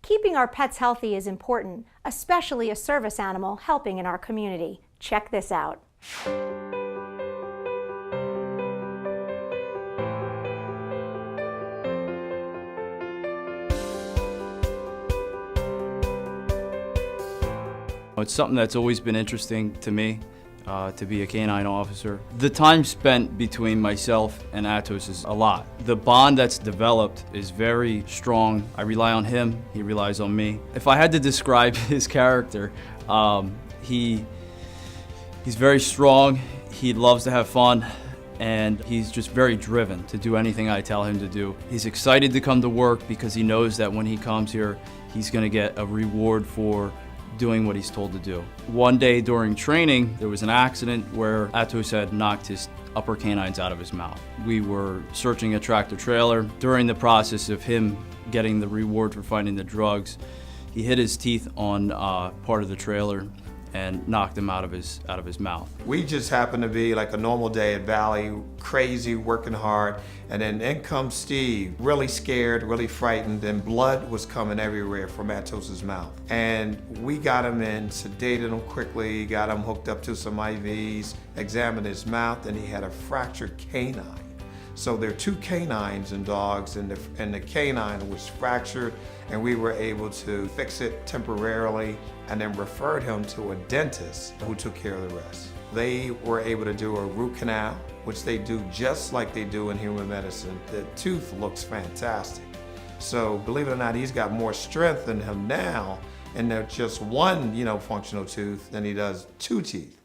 Keeping our pets healthy is important, especially a service animal helping in our community. Check this out. It's something that's always been interesting to me, to be a canine officer. The time spent between myself and Atos is a lot. The bond that's developed is very strong. I rely on him, he relies on me. If I had to describe his character, he's very strong, he loves to have fun, and he's just very driven to do anything I tell him to do. He's excited to come to work because he knows that when he comes here, he's gonna get a reward for doing what he's told to do. One day during training, there was an accident where Atos had knocked his upper canines out of his mouth. We were searching a tractor trailer. During the process of him getting the reward for finding the drugs, he hit his teeth on part of the trailer and knocked him out of his mouth. We just happened to be like a normal day at Valley, crazy, working hard, and then in comes Steve, really scared, really frightened, and blood was coming everywhere from Atos's mouth. And we got him in, sedated him quickly, got him hooked up to some IVs, examined his mouth, and he had a fractured canine. So there are two canines in dogs, and the canine was fractured, and we were able to fix it temporarily and then referred him to a dentist who took care of the rest. They were able to do a root canal, which they do just like they do in human medicine. The tooth looks fantastic. So believe it or not, he's got more strength in him now, and there's just one, functional tooth than he does two teeth.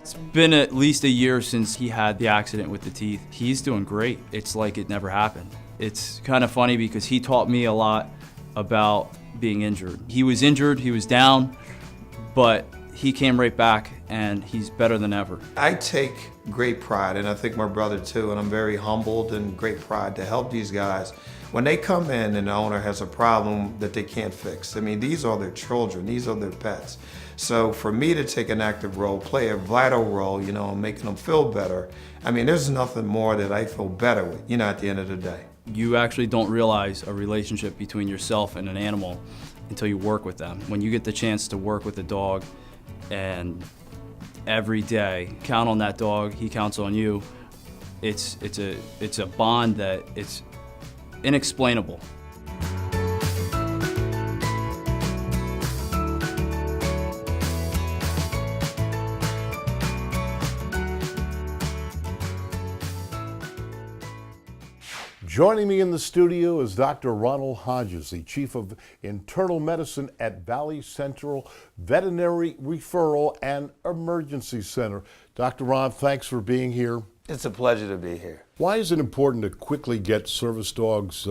It's been at least a year since he had the accident with the teeth. He's doing great. It's like it never happened. It's kind of funny because he taught me a lot about being injured. He was injured, he was down, but he came right back and he's better than ever. I take great pride, and I think my brother too, and I'm very humbled and great pride to help these guys. When they come in and the owner has a problem that they can't fix, I mean, these are their children, these are their pets. So for me to take an active role, play a vital role, making them feel better, I mean, there's nothing more that I feel better with, at the end of the day. You actually don't realize a relationship between yourself and an animal until you work with them. When you get the chance to work with a dog and every day count on that dog, he counts on you, it's a bond that it's inexplainable. Joining me in the studio is Dr. Ronald Hodges, the Chief of Internal Medicine at Valley Central Veterinary Referral and Emergency Center. Dr. Ron, thanks for being here. It's a pleasure to be here. Why is it important to quickly get service dogs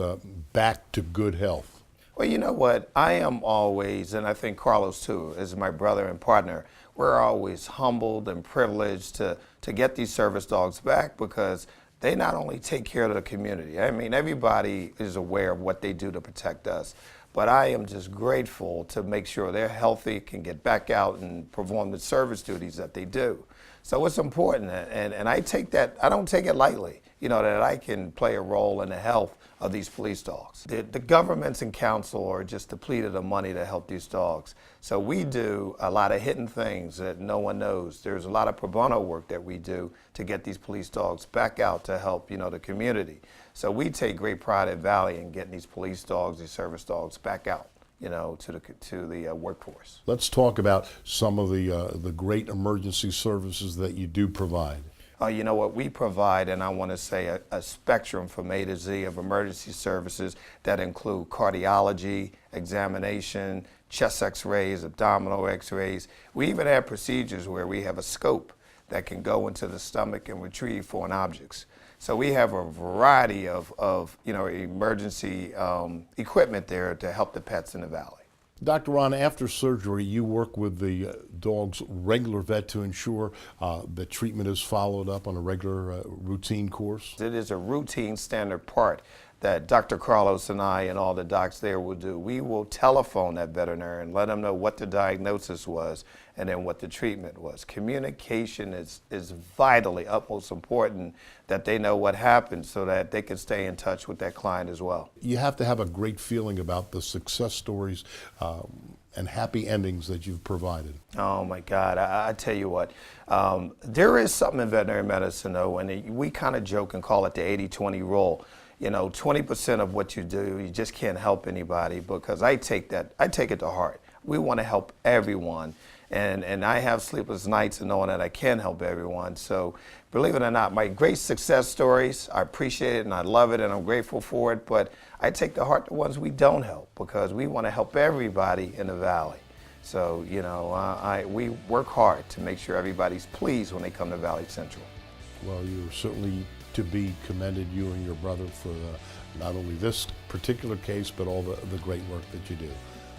back to good health? Well, you know what? I am always, and I think Carlos too, is my brother and partner, we're always humbled and privileged to get these service dogs back because they not only take care of the community. I mean, everybody is aware of what they do to protect us, but I am just grateful to make sure they're healthy, can get back out and perform the service duties that they do. So it's important, and I take that, I don't take it lightly, that I can play a role in the health of these police dogs. The governments and council are just depleted of money to help these dogs. So we do a lot of hidden things that no one knows. There's a lot of pro bono work that we do to get these police dogs back out to help, the community. So we take great pride at Valley in getting these police dogs, these service dogs back out, to the workforce. Let's talk about some of the great emergency services that you do provide. You know what, we provide, and I want to say a spectrum from A to Z of emergency services that include cardiology, examination, chest x-rays, abdominal x-rays. We even have procedures where we have a scope that can go into the stomach and retrieve foreign objects. So we have a variety of emergency equipment there to help the pets in the Valley. Dr. Ron, after surgery, you work with the dog's regular vet to ensure that treatment is followed up on a regular routine course? It is a routine standard part that Dr. Carlos and I and all the docs there will do. We will telephone that veterinarian, let them know what the diagnosis was and then what the treatment was. Communication is vitally utmost important, that they know what happened so that they can stay in touch with that client as well. You have to have a great feeling about the success stories and happy endings that you've provided. Oh my God, I tell you what, there is something in veterinary medicine though, and we kind of joke and call it the 80-20 rule. You know, 20% of what you do, you just can't help anybody, because I take it to heart. We want to help everyone. And I have sleepless nights knowing that I can help everyone. So believe it or not, my great success stories, I appreciate it and I love it and I'm grateful for it, but I take to heart the ones we don't help, because we want to help everybody in the Valley. So, you know, we work hard to make sure everybody's pleased when they come to Valley Central. Well, you're certainly to be commended, you and your brother, for not only this particular case, but all the great work that you do.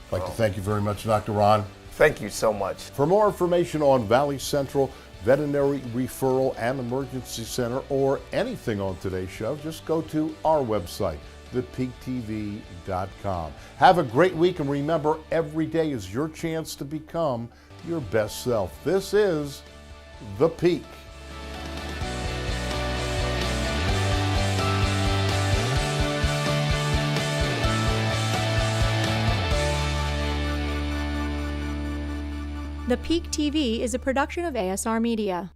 I'd like to thank you very much, Dr. Ron. Thank you so much. For more information on Valley Central Veterinary Referral and Emergency Center, or anything on today's show, just go to our website, thepeaktv.com. Have a great week, and remember, every day is your chance to become your best self. This is The Peak. The Peak TV is a production of ASR Media.